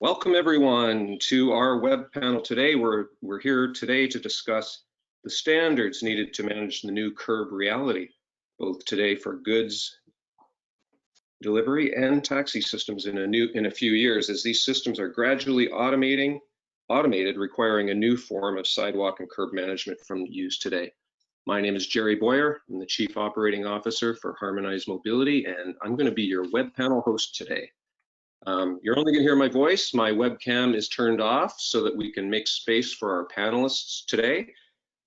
Welcome everyone to our web panel today. We're here today to discuss the standards needed to manage the new Kerb reality, both today for goods delivery and taxi systems in a few years, as these systems are gradually automated, requiring a new form of sidewalk and curb management from use today. My name is Jerry Boyer. I'm the Chief Operating Officer for Harmonized Mobility, and I'm going to be your web panel host today. You're only going to hear my voice. My webcam is turned off so that we can make space for our panelists today.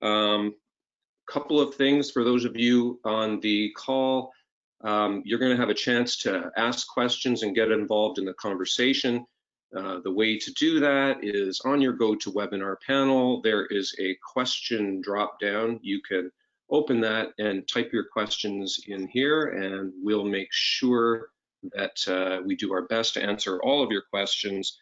Couple of things for those of you on the call. You're going to have a chance to ask questions and get involved in the conversation. The way to do that is on your GoToWebinar panel. There is a question drop down. You can open that and type your questions in here, and we'll make sure that we do our best to answer all of your questions.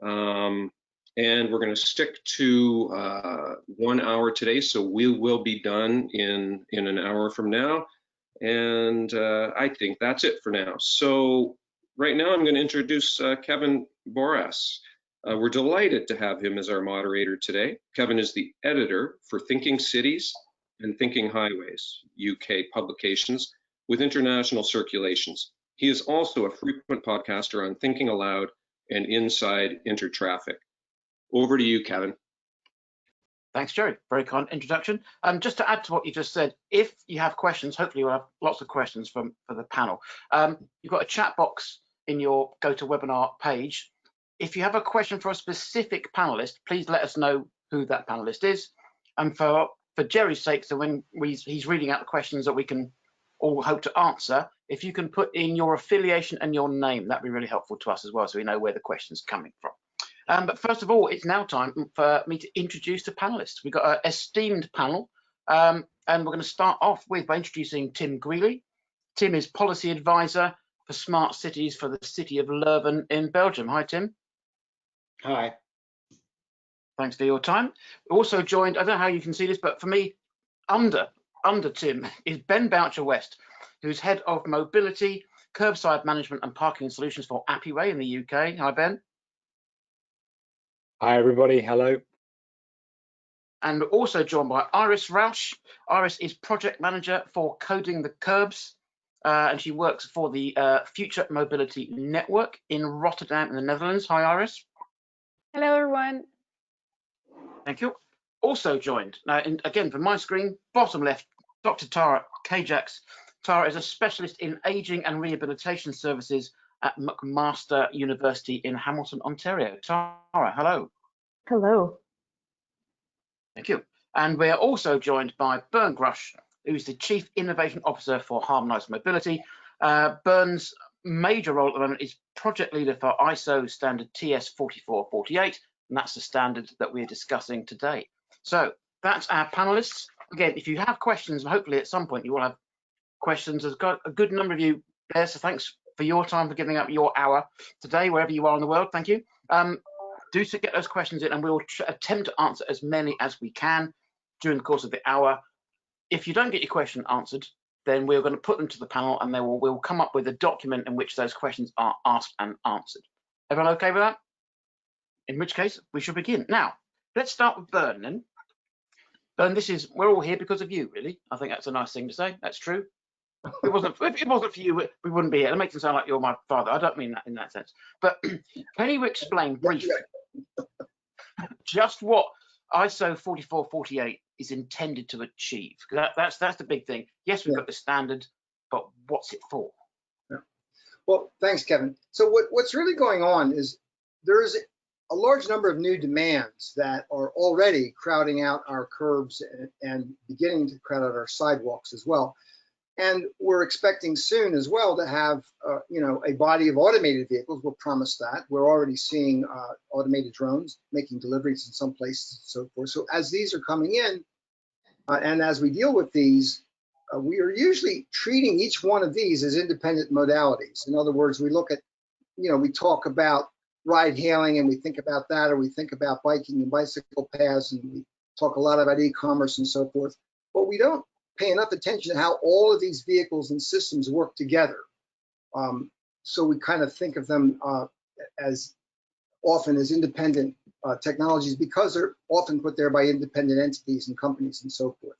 And we're going to stick to 1 hour today, so we will be done in an hour from now. And I think that's it for now. So right now I'm going to introduce Kevin Boras. We're delighted to have him as our moderator today. Kevin is the editor for Thinking Cities and Thinking Highways, UK publications with international circulations. He is also a frequent podcaster on Thinking Aloud and Inside Intertraffic. Over to you, Kevin. Thanks, Jerry. Very kind introduction. Just to add to what you just said, if you have questions, hopefully you'll have lots of questions for the panel. You've got a chat box in your GoToWebinar page. If you have a question for a specific panelist, please let us know who that panelist is. And for Jerry's sake, so when he's reading out the questions that we can all hope to answer, if you can put in your affiliation and your name, that'd be really helpful to us as well, so we know where the question's coming from. But first of all, it's now time for me to introduce the panelists. We've got an esteemed panel, and we're going to start off by introducing Tim Greeley. Tim is Policy Advisor for Smart Cities for the City of Leuven in Belgium. Hi, Tim. Hi. Thanks for your time. We're also joined, I don't know how you can see this, but for me, under Tim is Ben Boucher-West, who's Head of Mobility, Curbside Management and Parking Solutions for Appiway in the UK. Hi, Ben. Hi, everybody. Hello. And we're also joined by Iris Rausch. Iris is Project Manager for Coding the Curbs, and she works for the Future Mobility Network in Rotterdam in the Netherlands. Hi, Iris. Hello, everyone. Thank you. Also joined, now again from my screen, bottom left, Dr. Tara Kajaks. Tara is a specialist in ageing and rehabilitation services at McMaster University in Hamilton, Ontario. Tara, hello. Hello. Thank you. And we're also joined by Bernd Grusch, who's the Chief Innovation Officer for Harmonized Mobility. Bernd's major role at the moment is project leader for ISO standard TS 4448, and that's the standard that we're discussing today. So that's our panelists. Again, if you have questions, and hopefully at some point you will have questions, there's got a good number of you there, so thanks for your time, for giving up your hour today, wherever you are in the world. Thank you. Do get those questions in, and we'll attempt to answer as many as we can during the course of the hour. If you don't get your question answered, then we're going to put them to the panel, and we'll come up with a document in which those questions are asked and answered. Everyone okay with that? In which case, we should begin. Now, let's start with Bernd then. Bernd, we're all here because of you, really. I think that's a nice thing to say. That's true. If it wasn't for you, we wouldn't be here. It makes it sound like you're my father. I don't mean that in that sense. But can you explain briefly just what ISO 4448 is intended to achieve? Because that's the big thing. Yes, we've got the standard, but what's it for? Yeah. Well, thanks, Kevin. So what's really going on is there is a large number of new demands that are already crowding out our curbs and beginning to crowd out our sidewalks as well. And we're expecting soon as well to have, a body of automated vehicles. We're promised that. We're already seeing automated drones making deliveries in some places and so forth. So as these are coming in, and as we deal with these, we are usually treating each one of these as independent modalities. In other words, we look at, we talk about ride hailing and we think about that, or we think about biking and bicycle paths, and we talk a lot about e-commerce and so forth. But we don't pay enough attention to how all of these vehicles and systems work together. So we kind of think of them as often as independent technologies because they're often put there by independent entities and companies and so forth.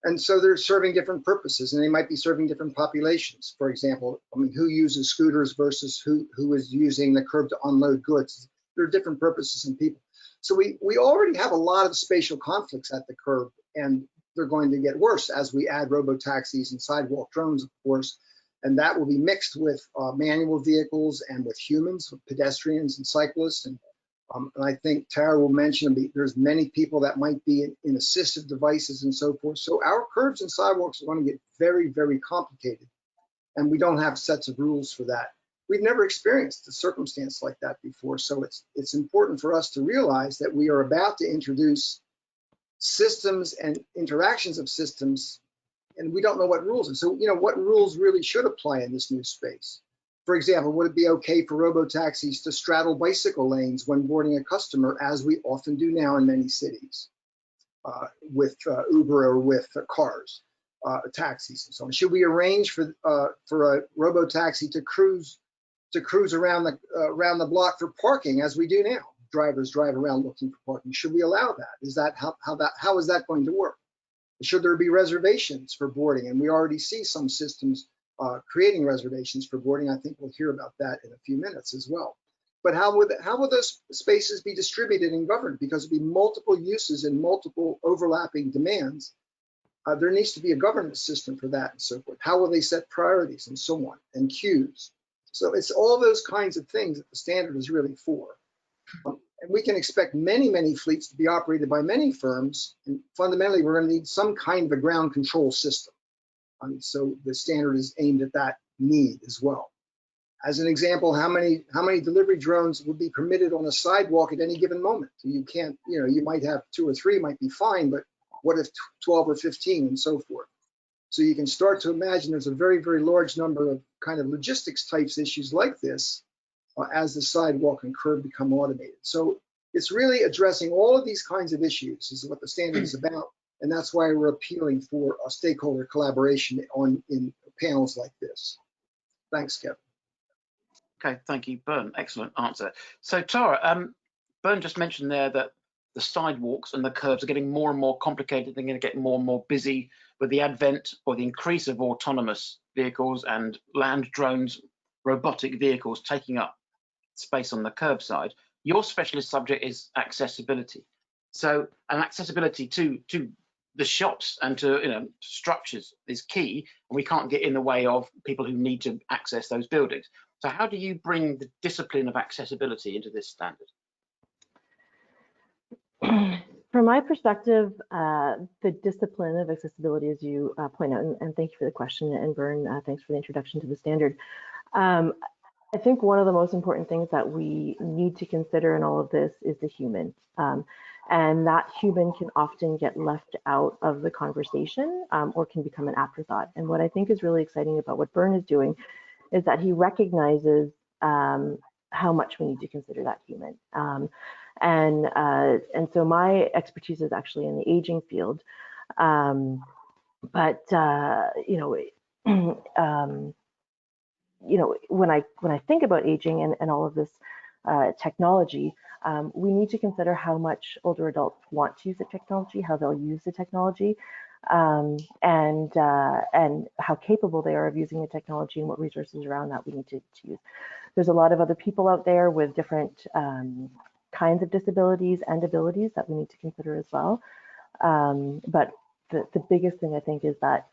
And so they're serving different purposes, and they might be serving different populations. For example, I mean, who uses scooters versus who is using the curb to unload goods? There are different purposes and people. So we already have a lot of spatial conflicts at the curb, and they're going to get worse as we add robo-taxis and sidewalk drones, of course, and that will be mixed with manual vehicles and with humans, with pedestrians and cyclists. And I think Tara will mention there's many people that might be in assistive devices and so forth. So our curbs and sidewalks are going to get very, very complicated, and we don't have sets of rules for that. We've never experienced a circumstance like that before, so it's important for us to realize that we are about to introduce systems and interactions of systems, and we don't know what rules. And so, you know, what rules really should apply in this new space? For example, would it be okay for robo-taxis to straddle bicycle lanes when boarding a customer, as we often do now in many cities with Uber or with cars, taxis and so on? Should we arrange for a robo-taxi to cruise around the block for parking, as we do now? Drivers drive around looking for parking. Should we allow that? Is that how is that going to work? Should there be reservations for boarding? And we already see some systems creating reservations for boarding. I think we'll hear about that in a few minutes as well. But how will those spaces be distributed and governed? Because there'll be multiple uses and multiple overlapping demands. There needs to be a governance system for that and so forth. How will they set priorities and so on, and queues? So it's all those kinds of things that the standard is really for. And we can expect many, many fleets to be operated by many firms. And fundamentally, we're going to need some kind of a ground control system. So the standard is aimed at that need as well. As an example, how many delivery drones would be permitted on a sidewalk at any given moment? So you can't, you know, you might have 2 or 3 might be fine, but what if 12 or 15 and so forth? So you can start to imagine there's a very, very large number of kind of logistics types issues like this as the sidewalk and curb become automated. So it's really addressing all of these kinds of issues is what the standard is about. And that's why we're appealing for a stakeholder collaboration in panels like this. Thanks, Kevin. Okay, thank you, Bern. Excellent answer. So Tara, Bern just mentioned there that the sidewalks and the curbs are getting more and more complicated. They're going to get more and more busy with the advent or the increase of autonomous vehicles and land drones, robotic vehicles taking up space on the curbside. Your specialist subject is accessibility. So, and accessibility to the shops and to structures is key, and we can't get in the way of people who need to access those buildings. So how do you bring the discipline of accessibility into this standard? From my perspective, the discipline of accessibility, as you point out, and thank you for the question, and Bern, thanks for the introduction to the standard. I think one of the most important things that we need to consider in all of this is the human. And that human can often get left out of the conversation or can become an afterthought. And what I think is really exciting about what Bern is doing is that he recognizes how much we need to consider that human. And so my expertise is actually in the aging field. When I think about aging and all of this technology, we need to consider how much older adults want to use the technology, how they'll use the technology, and how capable they are of using the technology and what resources around that we need to use. There's a lot of other people out there with different kinds of disabilities and abilities that we need to consider as well. But the biggest thing I think is that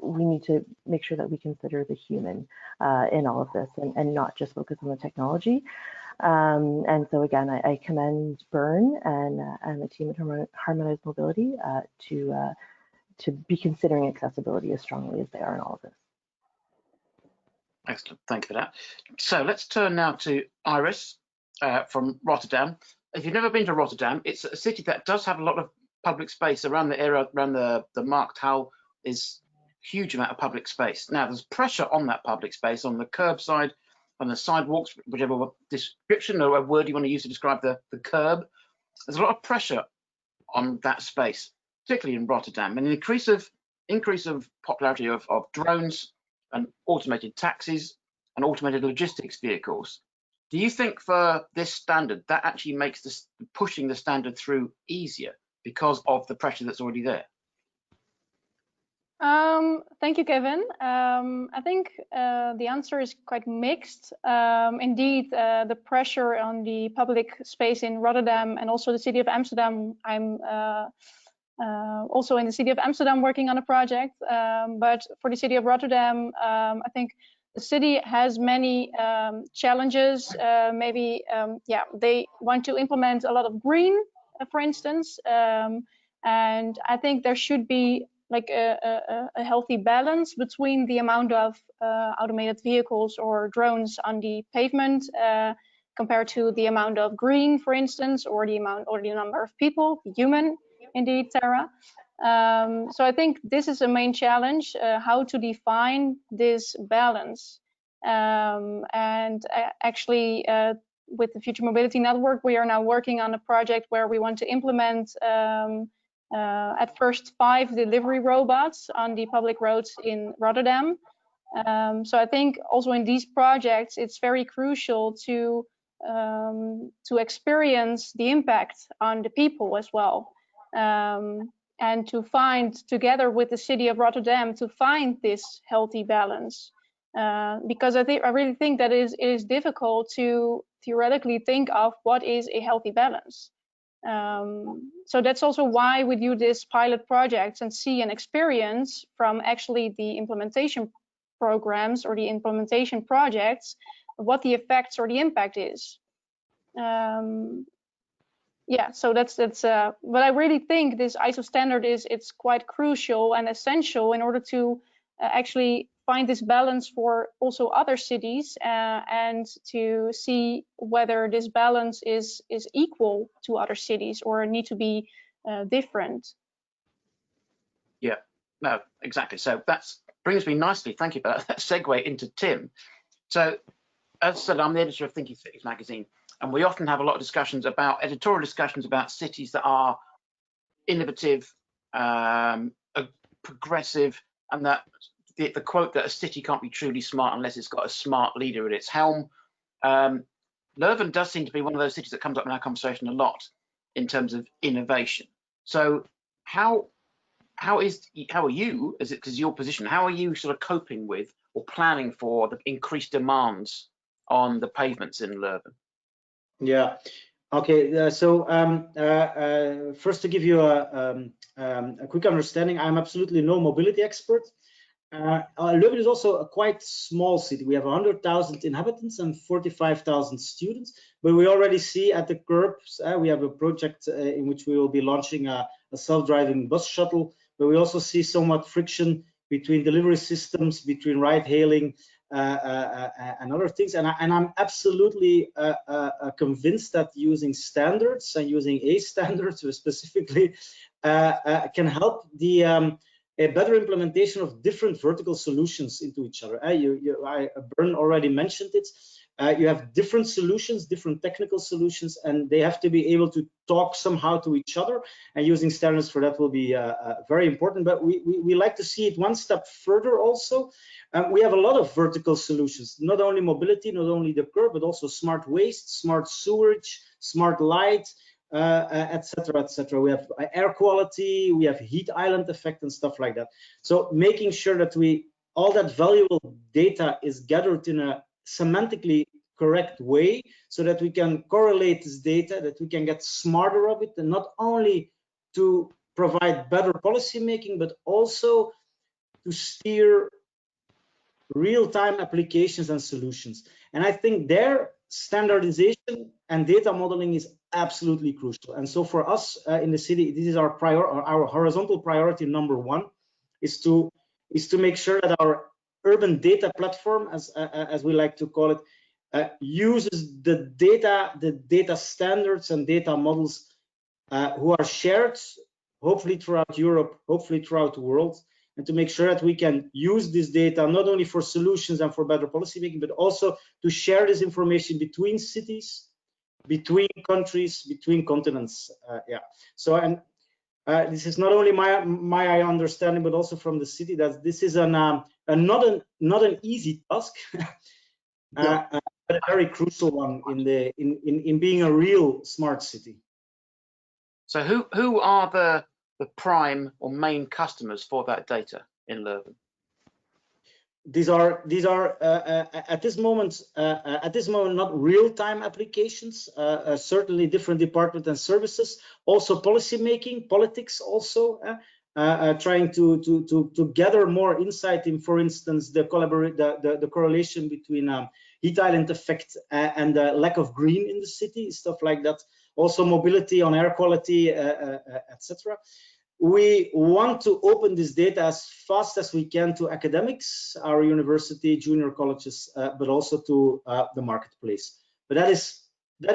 we need to make sure that we consider the human in all of this and not just focus on the technology. And so again, I commend Bern and the team at Harmonized Mobility to be considering accessibility as strongly as they are in all of this. Excellent, thank you for that. So let's turn now to Iris from Rotterdam. If you've never been to Rotterdam, it's a city that does have a lot of public space around the area, around the Markthalle is huge amount of public space. Now there's pressure on that public space on the curbside, on the sidewalks, whichever description or word you want to use to describe the curb. There's a lot of pressure on that space, particularly in Rotterdam, and an increase of popularity of drones and automated taxis and automated logistics vehicles. Do you think for this standard that actually makes this pushing the standard through easier because of the pressure that's already there? Thank you, Kevin. I think the answer is quite mixed. Indeed, the pressure on the public space in Rotterdam and also the city of Amsterdam. I'm also in the city of Amsterdam working on a project, but for the city of Rotterdam, I think the city has many challenges. Maybe, they want to implement a lot of green, for instance, and I think there should be like a healthy balance between the amount of automated vehicles or drones on the pavement compared to the amount of green, for instance, or the amount or the number of people, human, indeed, Sarah. So I think this is a main challenge, how to define this balance. And actually, with the Future Mobility Network, we are now working on a project where we want to implement at first 5 delivery robots on the public roads in Rotterdam. So I think also in these projects, it's very crucial to experience the impact on the people as well. And to find, together with the city of Rotterdam, to find this healthy balance. Because I really think that it is difficult to theoretically think of what is a healthy balance. So that's also why we do this pilot projects and see and experience from actually the implementation programs or the implementation projects, what the effects or the impact is. Yeah, so that's but I really think this ISO standard it's quite crucial and essential in order to actually find this balance for also other cities and to see whether this balance is equal to other cities or need to be different. Yeah, no, exactly. So that brings me nicely, thank you for that segue into Tim. So as I said, I'm the editor of Thinking Cities magazine, and we often have a lot of discussions about editorial discussions about cities that are innovative, progressive, and that the quote that a city can't be truly smart unless it's got a smart leader at its helm. Leuven does seem to be one of those cities that comes up in our conversation a lot in terms of innovation. So how are you, as it is your position, how are you sort of coping with or planning for the increased demands on the pavements in Leuven? Yeah. Okay. So first, to give you a quick understanding, I'm absolutely no mobility expert. Leuven is also a quite small city. We have 100,000 inhabitants and 45,000 students, but we already see at the curbs, we have a project in which we will be launching a self-driving bus shuttle, but we also see somewhat friction between delivery systems, between ride-hailing and other things. And I'm absolutely convinced that using standards and using A standards specifically can help a better implementation of different vertical solutions into each other. Bern already mentioned it. You have different solutions, different technical solutions, and they have to be able to talk somehow to each other. And using standards for that will be very important. But we like to see it one step further also. We have a lot of vertical solutions, not only mobility, not only the curb, but also smart waste, smart sewerage, smart light, etc., etc. We have air quality, we have heat island effect and stuff like that. So making sure that all that valuable data is gathered in a semantically correct way, so that we can correlate this data, that we can get smarter of it, and not only to provide better policy making, but also to steer real-time applications and solutions. And I think their standardization and data modeling is absolutely crucial. And so for us in the city, this is our horizontal priority number one, is to make sure that our urban data platform, as we like to call it, uses the data standards and data models who are shared, hopefully throughout Europe, hopefully throughout the world, and to make sure that we can use this data not only for solutions and for better policy making, but also to share this information between cities, between countries, between continents. Yeah. So, and this is not only my understanding, but also from the city, that this is not an easy task. but a very crucial one in being a real smart city. So who are the prime or main customers for that data in Leuven? These are at this moment not real-time applications. Certainly different departments and services, also policy making, politics, also trying to gather more insight in, for instance, the correlation between heat island effect and the lack of green in the city, stuff like that. Also mobility on air quality, etc. We want to open this data as fast as we can to academics, our university, junior colleges, but also to the marketplace. But that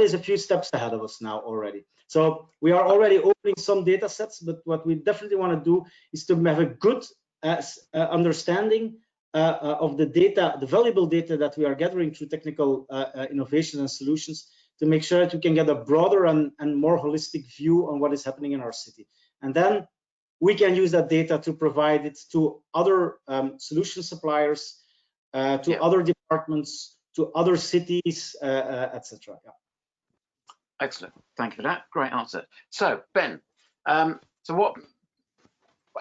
is a few steps ahead of us now already. So we are already opening some data sets, but what we definitely want to do is to have a good understanding of the data, the valuable data that we are gathering through technical innovations and solutions, to make sure that we can get a broader and more holistic view on what is happening in our city. And then we can use that data to provide it to other solution suppliers, to other departments, to other cities, etc. Yeah. Excellent. Thank you for that. Great answer. So, Ben, so what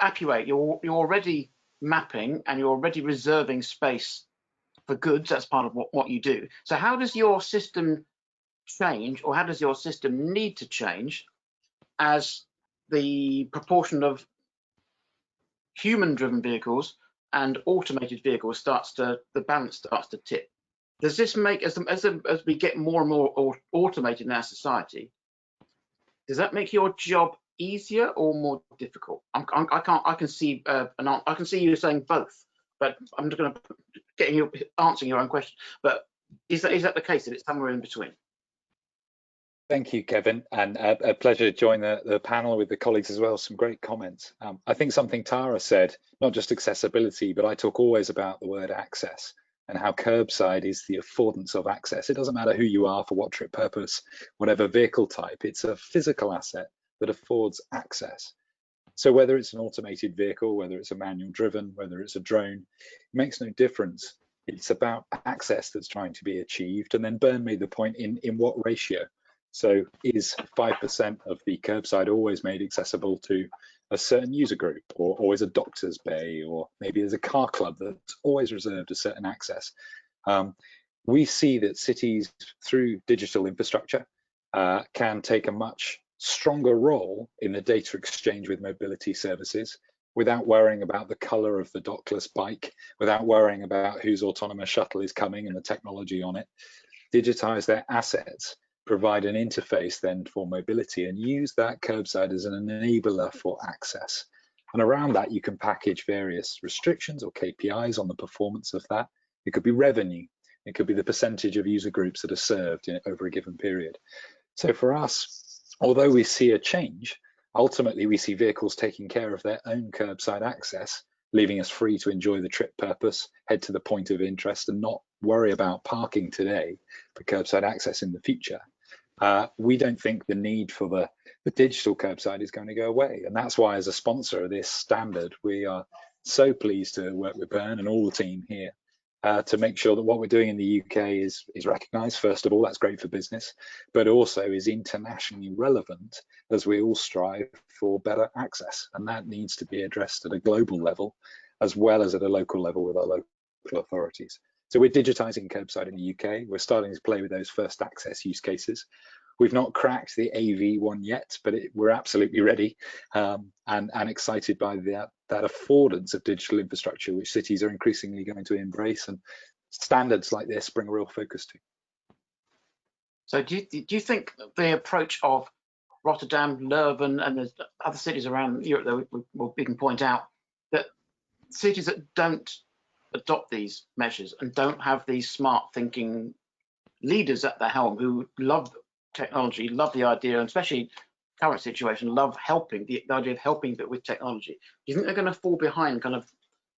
Appuate, you're already mapping and you're already reserving space for goods. That's part of what you do. So how does your system change, or how does your system need to change as the proportion of human-driven vehicles and automated vehicles the balance starts to tip? Does this make, as we get more and more automated in our society, does that make your job easier or more difficult? I can see you saying both, but I'm just going to get you answering your own question. But is that the case, that it's somewhere in between? Thank you, Kevin, and a pleasure to join the panel with the colleagues as well. Some great comments. I think something Tara said, not just accessibility, but I talk always about the word access and how curbside is the affordance of access. It doesn't matter who you are, for what trip purpose, whatever vehicle type, it's a physical asset that affords access. So whether it's an automated vehicle, whether it's a manual driven, whether it's a drone, it makes no difference. It's about access that's trying to be achieved. And then Bern made the point in what ratio. So is 5% of the curbside always made accessible to a certain user group, or is a doctor's bay, or maybe there's a car club that's always reserved a certain access? We see that cities, through digital infrastructure, can take a much stronger role in the data exchange with mobility services without worrying about the color of the dockless bike, without worrying about whose autonomous shuttle is coming and the technology on it. Digitize their assets, provide an interface then for mobility, and use that curbside as an enabler for access. And around that, you can package various restrictions or KPIs on the performance of that. It could be revenue. It could be the percentage of user groups that are served over a given period. So for us, although we see a change, ultimately we see vehicles taking care of their own curbside access, leaving us free to enjoy the trip purpose, head to the point of interest, and not worry about parking today for curbside access in the future. We don't think the need for the digital curbside is going to go away. And that's why, as a sponsor of this standard, we are so pleased to work with Bern and all the team here to make sure that what we're doing in the UK is recognised. First of all, that's great for business, but also is internationally relevant as we all strive for better access. And that needs to be addressed at a global level, as well as at a local level with our local authorities. So we're digitizing curbside in the UK. We're starting to play with those first access use cases. We've not cracked the AV one yet, but we're absolutely ready and excited by that affordance of digital infrastructure, which cities are increasingly going to embrace, and standards like this bring a real focus to. So do you think the approach of Rotterdam, Leuven, and there's other cities around Europe that we can point out, that cities that don't adopt these measures and don't have these smart thinking leaders at the helm who love technology, love the idea, and especially current situation, love helping, the idea of helping but with technology, do you think they're going to fall behind kind of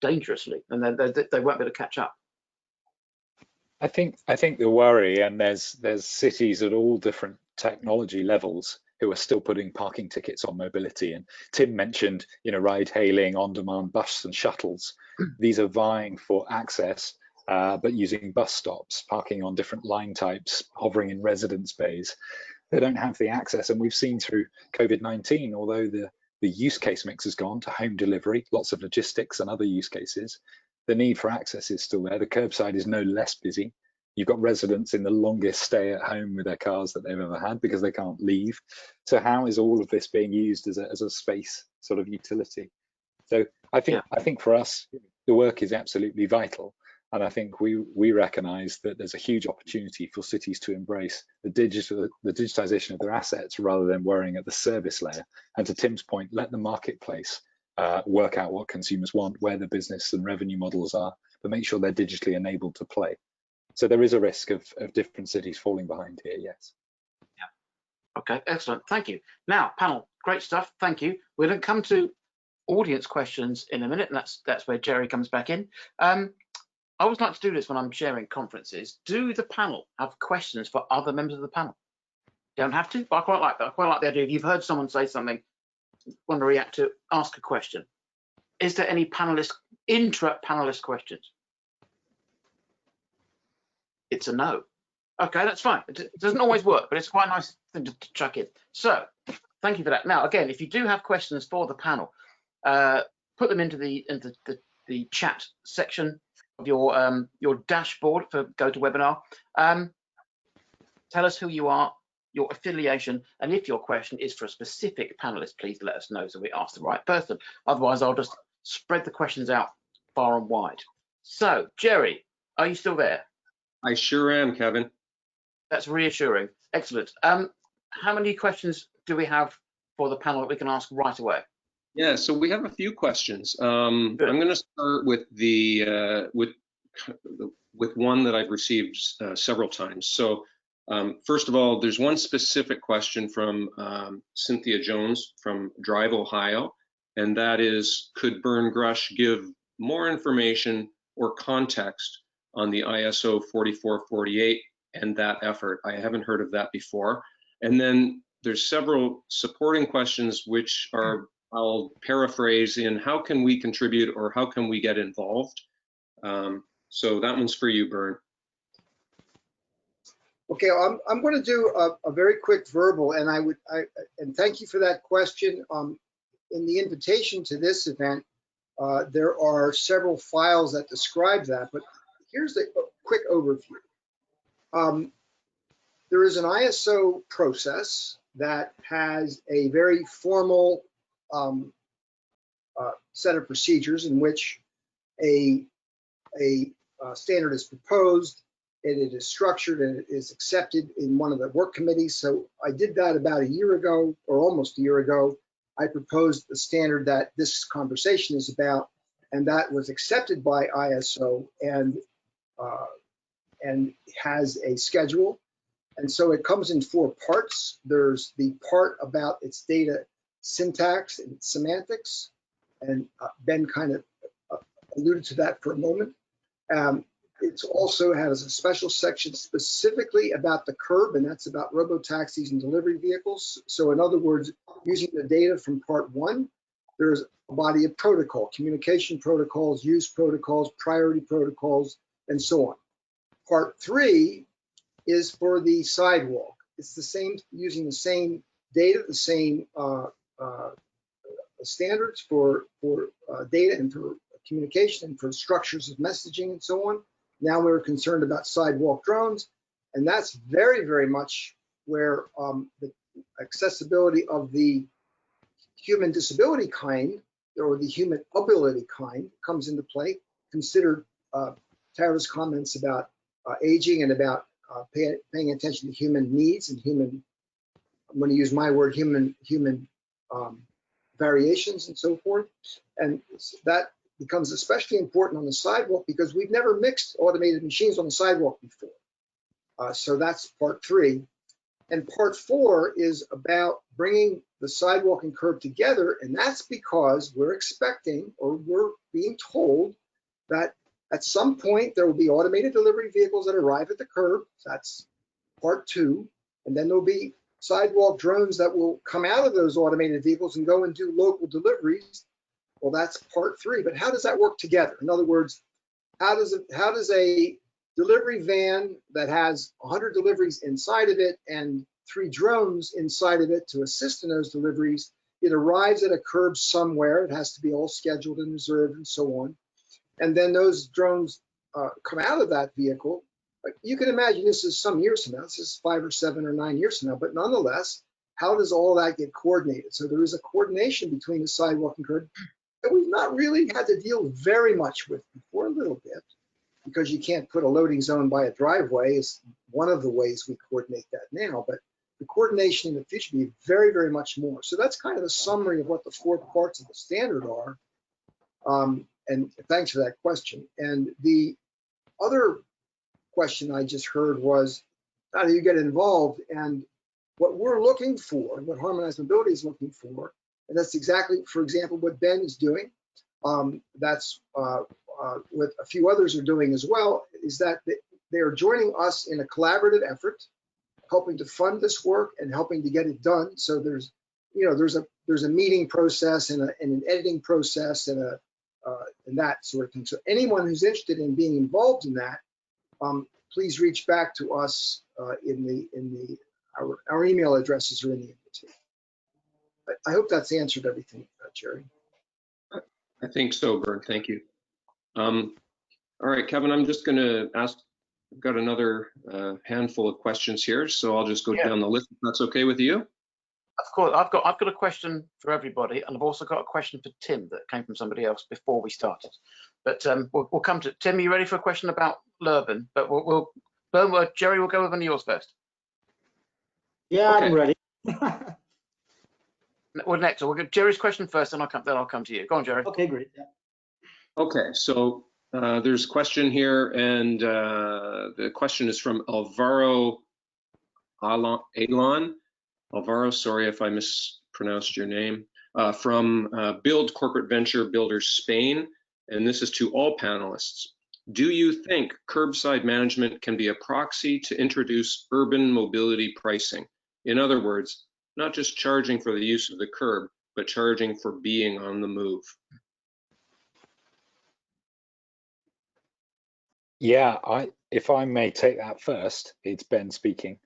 dangerously, and they won't be able to catch up? I think the worry, and there's cities at all different technology levels who are still putting parking tickets on mobility. And Tim mentioned, ride hailing, on-demand bus and shuttles. These are vying for access but using bus stops, parking on different line types, hovering in residence bays. They don't have the access. And we've seen through COVID-19, although the use case mix has gone to home delivery, lots of logistics and other use cases, the need for access is still there. The curbside is no less busy. You've got residents in the longest stay at home with their cars that they've ever had because they can't leave. So how is all of this being used as a space sort of utility? So I think for us, the work is absolutely vital. And I think we recognize that there's a huge opportunity for cities to embrace the digitization of their assets rather than worrying at the service layer. And to Tim's point, let the marketplace work out what consumers want, where the business and revenue models are, but make sure they're digitally enabled to play. So there is a risk of different cities falling behind here, yes. Yeah. Okay, excellent. Thank you. Now, panel, great stuff. Thank you. We're going to come to audience questions in a minute, and that's where Jerry comes back in. I always like to do this when I'm sharing conferences. Do the panel have questions for other members of the panel? You don't have to, but I quite like that. I quite like the idea if you've heard someone say something, want to react to, ask a question. Is there any intra-panelist questions? It's a no. Okay, that's fine. It doesn't always work, but it's quite a nice thing to chuck in. So thank you for that. Now, again, if you do have questions for the panel, put them into the chat section of your dashboard for GoToWebinar. Tell us who you are, your affiliation, and if your question is for a specific panelist, please let us know so we ask the right person. Otherwise, I'll just spread the questions out far and wide. So, Jerry, are you still there? I sure am, Kevin. That's reassuring. Excellent. How many questions do we have for the panel that we can ask right away? Yeah, so we have a few questions. I'm going to start with with one that I've received several times. So first of all, there's one specific question from Cynthia Jones from Drive, Ohio, and that is, could Bernd Grusch give more information or context on the ISO 4448 and that effort? I haven't heard of that before. And then there's several supporting questions which are, I'll paraphrase in, how can we contribute or how can we get involved? So that one's for you, Bernd. Okay, I'm going to do a very quick verbal, and and thank you for that question. In the invitation to this event, there are several files that describe that, but here's the quick overview. There is an ISO process that has a very formal set of procedures in which a standard is proposed, and it is structured, and it is accepted in one of the work committees. So I did that about a year ago, or almost a year ago. I proposed the standard that this conversation is about, and that was accepted by ISO and has a schedule. And so it comes in 4 parts. There's the part about its data syntax and semantics, and Ben kind of alluded to that for a moment. It also has a special section specifically about the curb, and that's about robo-taxis and delivery vehicles. So in other words, using the data from part 1, there's a body of protocol, communication protocols, use protocols, priority protocols, and so on. Part 3 is for the sidewalk. It's the same, using the same data, the same standards for data and for communication and for structures of messaging and so on. Now we're concerned about sidewalk drones, and that's very, very much where the accessibility of the human disability kind or the human ability kind comes into play. Consider Tara's comments about aging and about paying attention to human needs and human, I'm going to use my word, human variations and so forth. And that becomes especially important on the sidewalk because we've never mixed automated machines on the sidewalk before. So that's part 3. And part 4 is about bringing the sidewalk and curb together. And that's because we're expecting, or we're being told, that at some point there will be automated delivery vehicles that arrive at the curb. That's part 2. And then there'll be sidewalk drones that will come out of those automated vehicles and go and do local deliveries. Well, that's part 3, but how does that work together? In other words, how does a delivery van that has 100 deliveries inside of it and 3 drones inside of it to assist in those deliveries, it arrives at a curb somewhere. It has to be all scheduled and reserved and so on. And then those drones come out of that vehicle. You can imagine this is some years from now. This is 5 or 7 or 9 years from now. But nonetheless, how does all that get coordinated? So there is a coordination between the sidewalk and curb that we've not really had to deal very much with before, a little bit, because you can't put a loading zone by a driveway. Is one of the ways we coordinate that now. But the coordination in the future will be very, very much more. So that's kind of a summary of what the 4 parts of the standard are. And thanks for that question. And the other question I just heard was, how do you get involved? And what we're looking for, and what Harmonized Mobility is looking for, and that's exactly, for example, what Ben is doing. That's what a few others are doing as well, is that they are joining us in a collaborative effort, helping to fund this work and helping to get it done. So there's a meeting process and an editing process and that sort of thing. So anyone who's interested in being involved in that, please reach back to us our email addresses are in the invitation. I hope that's answered everything, Jerry. I think so, Bern. Thank you. All right, Kevin, I'm just going to ask. I've got another handful of questions here, so I'll just go down the list if that's okay with you. Of course, I've got a question for everybody, and I've also got a question for Tim that came from somebody else before we started. But we'll come to Tim. Are you ready for a question about Lurban? But Jerry will go with one of yours first. Yeah, okay. I'm ready. Well, next, we'll get Jerry's question first, and then I'll come to you. Go on, Jerry. Okay, great. Yeah. Okay, so there's a question here, and the question is from Alvaro Alon. Alvaro, sorry if I mispronounced your name, from Build Corporate Venture Builders Spain, and this is to all panelists. Do you think curbside management can be a proxy to introduce urban mobility pricing? In other words, not just charging for the use of the curb, but charging for being on the move. Yeah, if I may take that first, it's Ben speaking.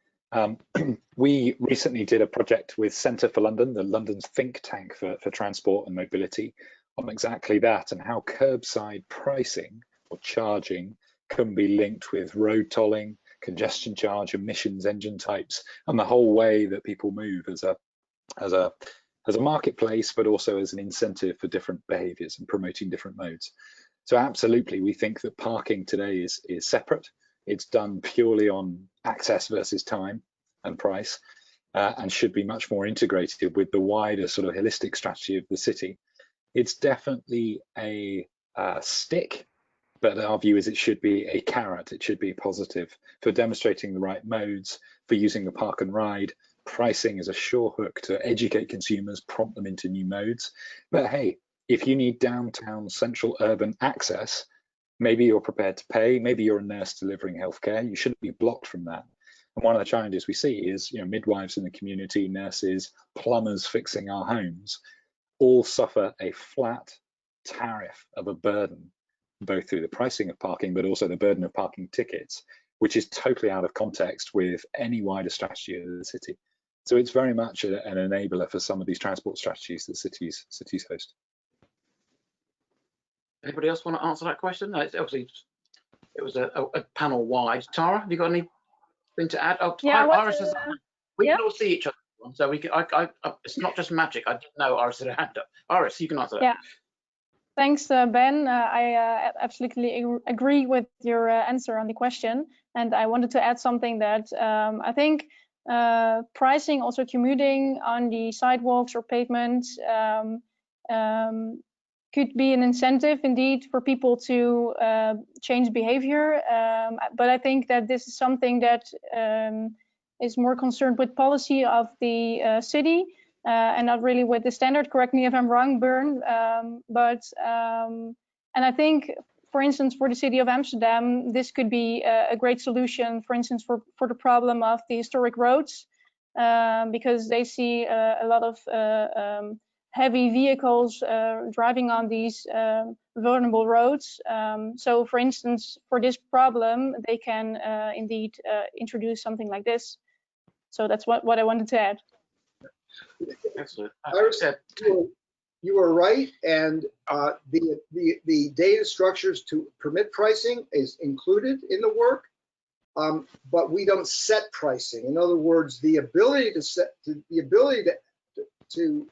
We recently did a project with Centre for London, London's think tank for transport and mobility, on exactly that, and how curbside pricing or charging can be linked with road tolling, congestion charge, emissions, engine types, and the whole way that people move as a marketplace, but also as an incentive for different behaviours and promoting different modes. So absolutely, we think that parking today is separate. It's done purely on access versus time and price, and should be much more integrated with the wider sort of holistic strategy of the city. It's definitely a stick, but our view is it should be a carrot. It should be positive for demonstrating the right modes, for using the park and ride. Pricing is a sure hook to educate consumers, prompt them into new modes. But hey, if you need downtown central urban access, maybe you're prepared to pay, maybe you're a nurse delivering healthcare, you shouldn't be blocked from that. And one of the challenges we see is, midwives in the community, nurses, plumbers fixing our homes, all suffer a flat tariff of a burden, both through the pricing of parking, but also the burden of parking tickets, which is totally out of context with any wider strategy of the city. So it's very much an enabler for some of these transport strategies that cities host. Anybody else want to answer that question? Obviously, it was a panel wide. Tara, have you got anything to add? Oh, yeah, Iris says we can all see each other, so we can. It's not just magic. I didn't know Iris had a hand up. Iris, you can answer that. Yeah. Thanks, Ben. I absolutely agree with your answer on the question, and I wanted to add something that I think pricing, also commuting on the sidewalks or pavements, could be an incentive indeed for people to change behavior. But I think that this is something that is more concerned with policy of the city and not really with the standard. Correct me if I'm wrong, Bern. And I think, for instance, for the city of Amsterdam, this could be a great solution, for instance, for the problem of the historic roads, because they see a lot of heavy vehicles driving on these vulnerable roads. So for instance, for this problem, they can indeed introduce something like this. So that's what I wanted to add. Excellent. You are right, and the data structures to permit pricing is included in the work, but we don't set pricing. In other words, the ability to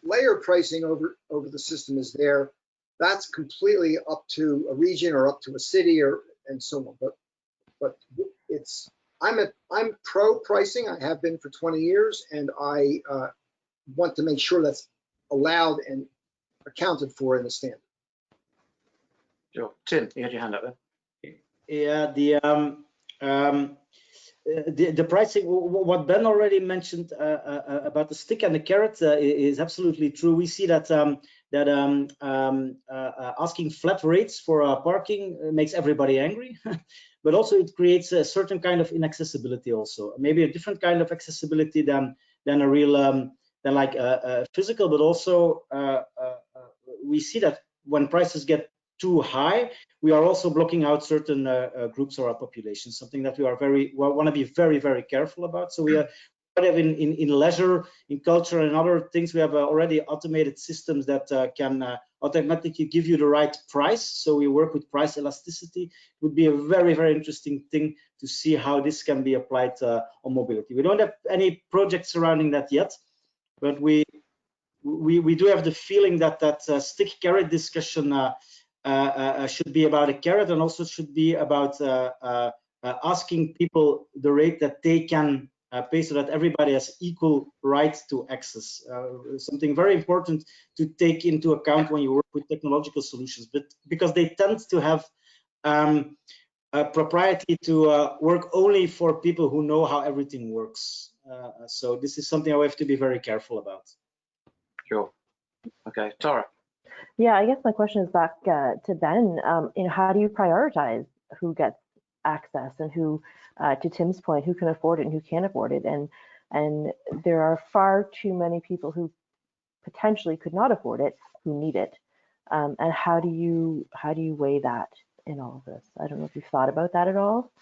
layer pricing over the system is there. That's completely up to a region or up to a city and so on. But I'm pro pricing. I have been for 20 years, and I want to make sure that's allowed and accounted for in the standard. Sure. Tim, you had your hand up there. Yeah, the pricing, what Ben already mentioned about the stick and the carrot is absolutely true. We see that asking flat rates for parking makes everybody angry, but also it creates a certain kind of inaccessibility also, maybe a different kind of accessibility than a real than like physical, but also we see that when prices get too high, we are also blocking out certain groups or our population, something that we want to be very, very careful about. So we have in leisure, in culture and other things, we have already automated systems that can automatically give you the right price. So we work with price elasticity. It would be a very, very interesting thing to see how this can be applied on mobility. We don't have any projects surrounding that yet, but we do have the feeling that stick carrot discussion should be about a carrot, and also should be about asking people the rate that they can pay, so that everybody has equal right to access. Something very important to take into account when you work with technological solutions, but because they tend to have a propriety to work only for people who know how everything works. So this is something I have to be very careful about. Sure. Okay, Tara. Yeah, I guess my question is back to Ben. How do you prioritize who gets access and who, to Tim's point, who can afford it and who can't afford it? And there are far too many people who potentially could not afford it who need it. And how do you weigh that in all of this? I don't know if you've thought about that at all.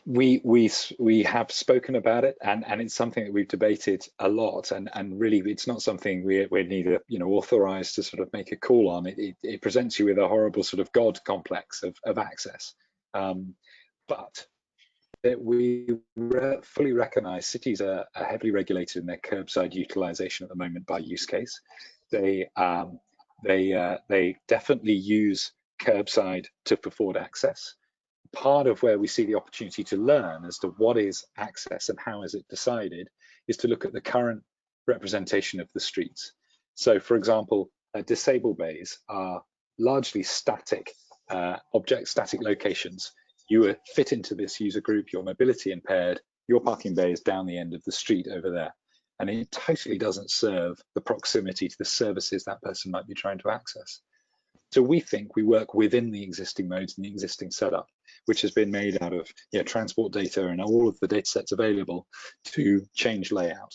We have spoken about it, and it's something that we've debated a lot, and really it's not something we're neither authorized to sort of make a call on. It presents you with a horrible sort of God complex of access, but that we fully recognize cities are heavily regulated in their curbside utilization at the moment by use case. They definitely use curbside to afford access. Part of where we see the opportunity to learn as to what is access and how is it decided is to look at the current representation of the streets. So for example, disabled bays are largely static static locations. You fit into this user group, you're mobility impaired, your parking bay is down the end of the street over there. And it totally doesn't serve the proximity to the services that person might be trying to access. So we think we work within the existing modes and the existing setup, which has been made out of transport data and all of the data sets available to change layout.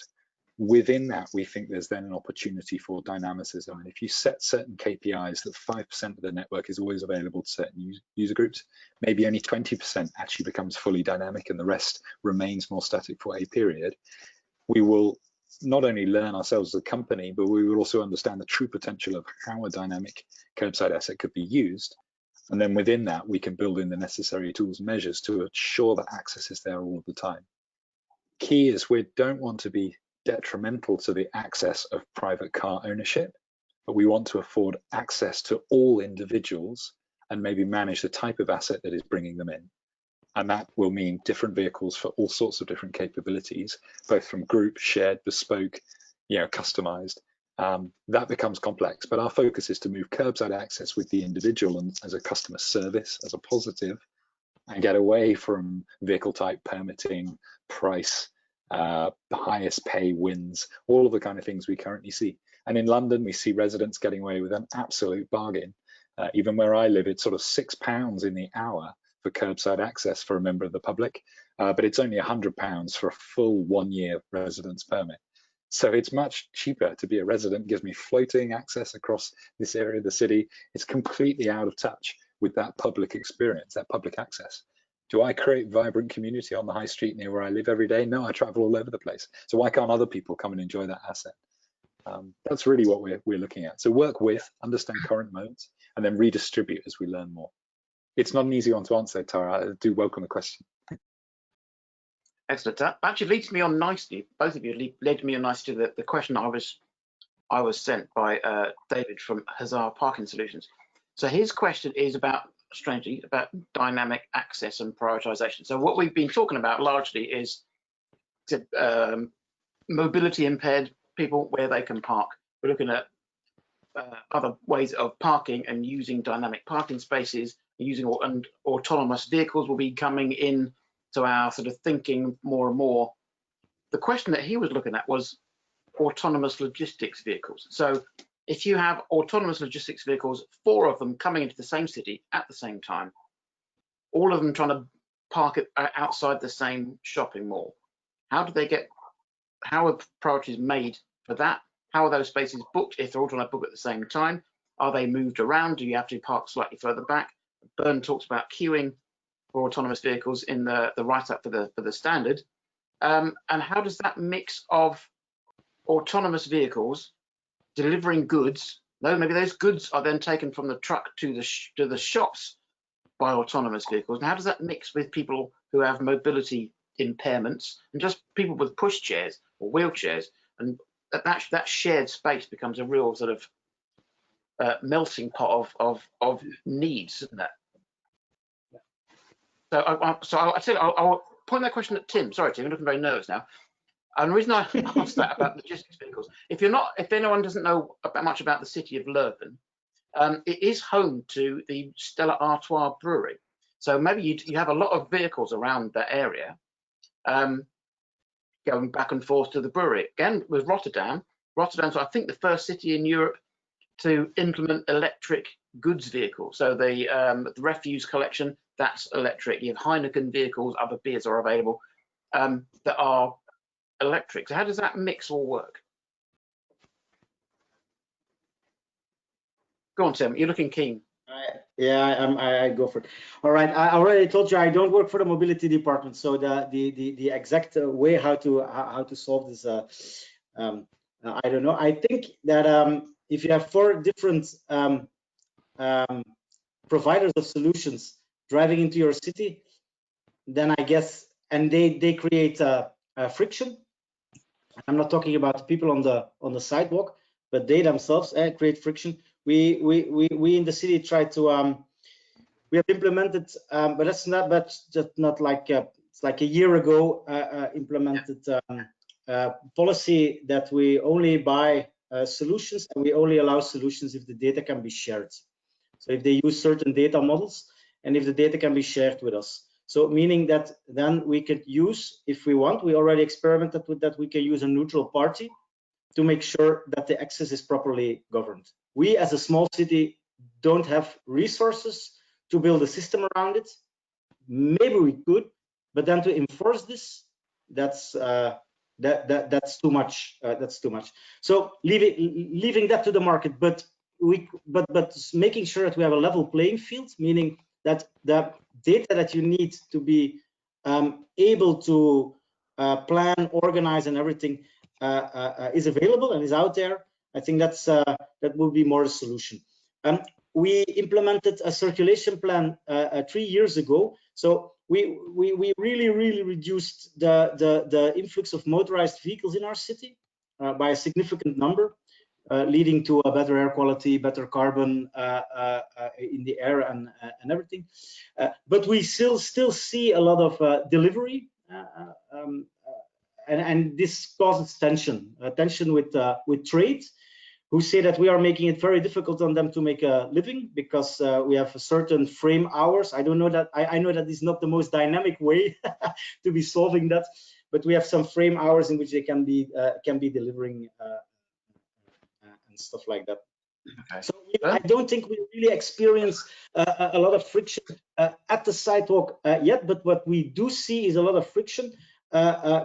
Within that, we think there's then an opportunity for dynamicism. And if you set certain KPIs that 5% of the network is always available to certain user groups, maybe only 20% actually becomes fully dynamic and the rest remains more static for a period, we will not only learn ourselves as a company, but we will also understand the true potential of how a dynamic curbside asset could be used. And then within that, we can build in the necessary tools and measures to ensure that access is there all of the time. Key is we don't want to be detrimental to the access of private car ownership, but we want to afford access to all individuals and maybe manage the type of asset that is bringing them in. And that will mean different vehicles for all sorts of different capabilities, both from group, shared, bespoke, customized. That becomes complex, but our focus is to move curbside access with the individual and as a customer service, as a positive, and get away from vehicle type, permitting, price, the highest pay wins, all of the kind of things we currently see. And in London, we see residents getting away with an absolute bargain. Even where I live, it's sort of £6 in the hour for curbside access for a member of the public, but it's only £100 for a full 1-year residence permit. So it's much cheaper to be a resident, gives me floating access across this area of the city. It's completely out of touch with that public experience, that public access. Do I create vibrant community on the high street near where I live every day? No, I travel all over the place. So why can't other people come and enjoy that asset? That's really what we're looking at. So work with, understand current modes, and then redistribute as we learn more. It's not an easy one to answer, Tara. I do welcome the question. Excellent. That actually leads me on nicely. Both of you led me on nicely to the question I was sent by David from Hazard Parking Solutions. So his question is about, strangely, about dynamic access and prioritization. So what we've been talking about largely is mobility impaired people, where they can park. We're looking at other ways of parking and using dynamic parking spaces, using and autonomous vehicles will be coming in to our sort of thinking more and more. The question that he was looking at was autonomous logistics vehicles. So if you have autonomous logistics vehicles, 4 of them coming into the same city at the same time, all of them trying to park it outside the same shopping mall, how are priorities made for that? How are those spaces booked if they're all trying to book at the same time? Are they moved around? Do you have to park slightly further back? Byrne talks about queuing for autonomous vehicles in the write-up for the standard. And how does that mix of autonomous vehicles delivering goods, though maybe those goods are then taken from the truck to the shops by autonomous vehicles, and how does that mix with people who have mobility impairments and just people with push chairs or wheelchairs, and that shared space becomes a real sort of melting pot of needs, isn't it? So I'll point that question at Tim. Sorry, Tim, you're looking very nervous now. And the reason I asked that about logistics vehicles, if anyone doesn't know much about the city of Leuven, it is home to the Stella Artois brewery. So maybe you have a lot of vehicles around that area, going back and forth to the brewery. Again, with Rotterdam's, I think, the first city in Europe to implement electric goods vehicles. So the refuse collection, that's electric. You have Heineken vehicles, other beers are available that are electric. So how does that mix all work? Go on, Tim, you're looking keen. I go for it. All right, I already told you I don't work for the mobility department, so the exact way how to solve this, I don't know. I think that if you have 4 different providers of solutions driving into your city, then I guess, and they create friction. I'm not talking about people on the sidewalk, but they themselves create friction. We in the city try to we have implemented, but that's not like it's like a year ago implemented policy that we only buy solutions, and we only allow solutions if the data can be shared. So if they use certain data models and if the data can be shared with us. So meaning that then we could use, if we want, we already experimented with that, we can use a neutral party to make sure that the access is properly governed. We as a small city don't have resources to build a system around it. Maybe we could, but then to enforce this, that's too much. That's too much. So leaving that to the market, but making sure that we have a level playing field, meaning that the data that you need to be able to plan, organize, and everything is available and is out there. I think that will be more a solution. We implemented a circulation plan 3 years ago, so we really reduced the influx of motorized vehicles in our city by a significant number, leading to a better air quality, better carbon in the air, and everything. But we still see a lot of delivery, and this causes tension with trade, who say that we are making it very difficult on them to make a living because we have a certain frame hours. I don't know that. I know that is not the most dynamic way to be solving that, but we have some frame hours in which they can be delivering and stuff like that. Okay. So I don't think we really experience a lot of friction at the sidewalk yet, but what we do see is a lot of friction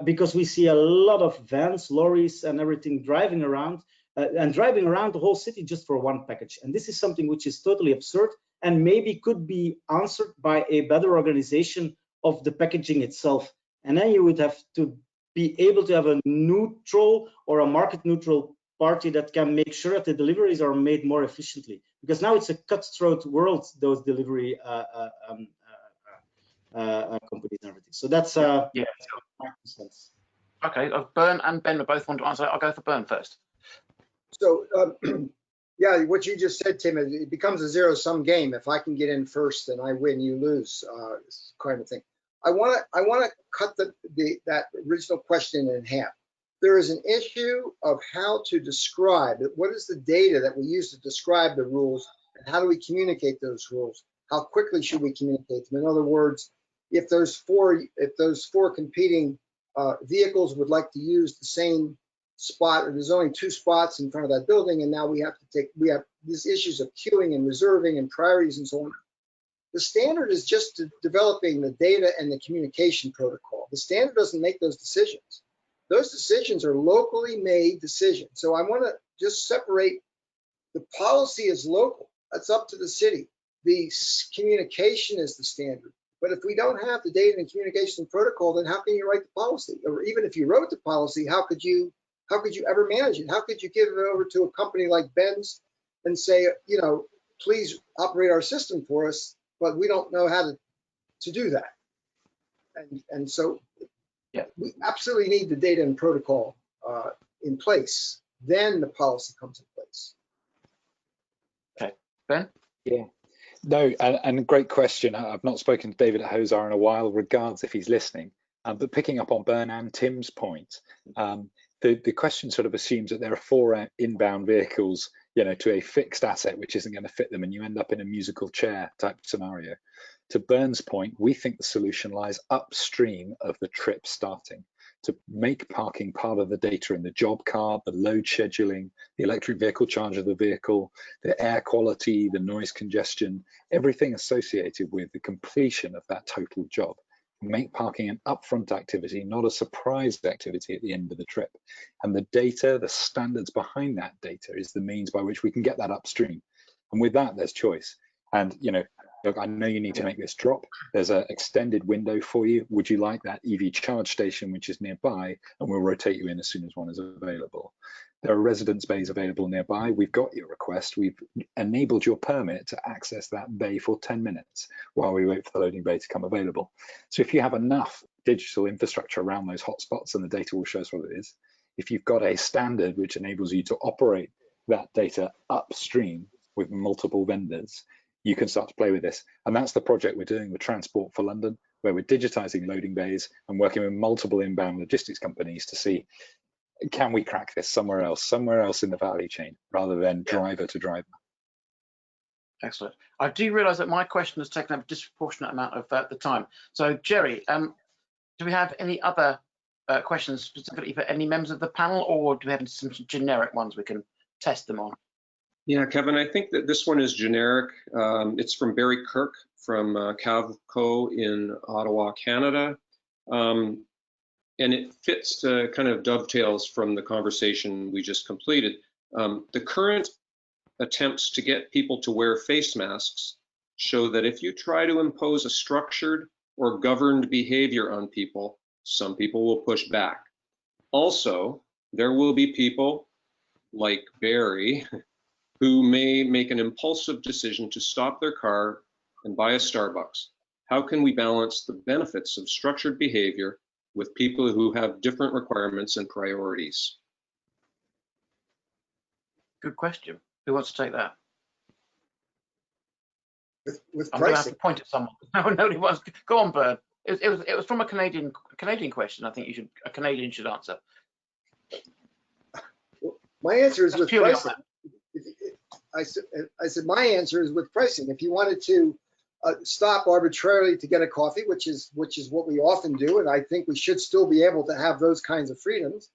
because we see a lot of vans, lorries, and everything driving around the whole city just for one package. And this is something which is totally absurd and maybe could be answered by a better organization of the packaging itself. And then you would have to be able to have a neutral or a market neutral party that can make sure that the deliveries are made more efficiently. Because now it's a cutthroat world, those delivery companies and everything. So that's yeah. my sense. Okay, Bern and Ben both want to answer. I'll go for Bern first. So, yeah, what you just said, Tim, it becomes a zero-sum game. If I can get in first, then I win, you lose, kind of thing. I want to cut that original question in half. There is an issue of how to describe it. What is the data that we use to describe the rules, and how do we communicate those rules? How quickly should we communicate them? In other words, if those four competing vehicles would like to use the same spot, or there's only 2 spots in front of that building, and now we have these issues of queuing and reserving and priorities and so on. The standard is just developing the data and the communication protocol. The standard doesn't make those decisions. Those decisions are locally made decisions. So I want to just separate, the policy is local. That's up to the city. The communication is the standard. But if we don't have the data and communication protocol, then how can you write the policy? Or even if you wrote the policy, how could you ever manage it? How could you give it over to a company like Ben's and say, you know, please operate our system for us, but we don't know how to do that. And so yeah, we absolutely need the data and protocol in place. Then the policy comes in place. Okay, Ben? Yeah. No, and a great question. I've not spoken to David at Hozar in a while, regards if he's listening. But picking up on Bern and Tim's point, the question sort of assumes that there are 4 inbound vehicles, you know, to a fixed asset which isn't going to fit them, and you end up in a musical chair type scenario. To Bern's point, we think the solution lies upstream of the trip starting, to make parking part of the data in the job card, the load scheduling, the electric vehicle charge of the vehicle, the air quality, the noise congestion, everything associated with the completion of that total job. Make parking an upfront activity, not a surprise activity at the end of the trip. And the data, the standards behind that data is the means by which we can get that upstream. And with that, there's choice. And, you know, look, I know you need to make this drop. There's an extended window for you. Would you like that EV charge station, which is nearby? And we'll rotate you in as soon as one is available. There are residence bays available nearby. We've got your request. We've enabled your permit to access that bay for 10 minutes while we wait for the loading bay to come available. So if you have enough digital infrastructure around those hotspots, and the data will show us what it is, if you've got a standard which enables you to operate that data upstream with multiple vendors, you can start to play with this. And that's the project we're doing with Transport for London, where we're digitizing loading bays and working with multiple inbound logistics companies to see, can we crack this somewhere else in the value chain, rather than driver to driver. Excellent. I do realise that my question has taken up a disproportionate amount of the time. So, Jerry, do we have any other questions specifically for any members of the panel, or do we have some generic ones we can test them on? Yeah, Kevin, I think that this one is generic. It's from Barry Kirk from Cavco in Ottawa, Canada. And it fits, kind of dovetails from the conversation we just completed. The current attempts to get people to wear face masks show that if you try to impose a structured or governed behavior on people, some people will push back. Also, there will be people like Barry who may make an impulsive decision to stop their car and buy a Starbucks. How can we balance the benefits of structured behavior with people who have different requirements and priorities? Good question. Who wants to take that? With I'm going to have pricing. to point at someone. No, nobody wants. Go on, Bern. It was from a Canadian question. I think a Canadian should answer. My answer is That's with purely pricing. I said my answer is with pricing. If you wanted to stop arbitrarily to get a coffee, which is what we often do, and I think we should still be able to have those kinds of freedoms.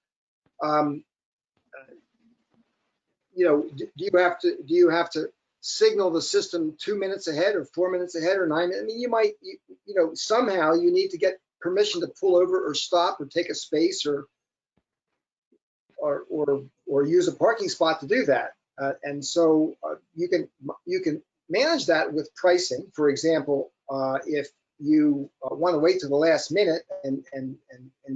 You know, do you have to signal the system 2 minutes ahead, or 4 minutes ahead, or 9 minutes? I mean, you might, you know, somehow you need to get permission to pull over or stop or take a space or use a parking spot to do that. And so you can manage that with pricing. For example, if you want to wait to the last minute and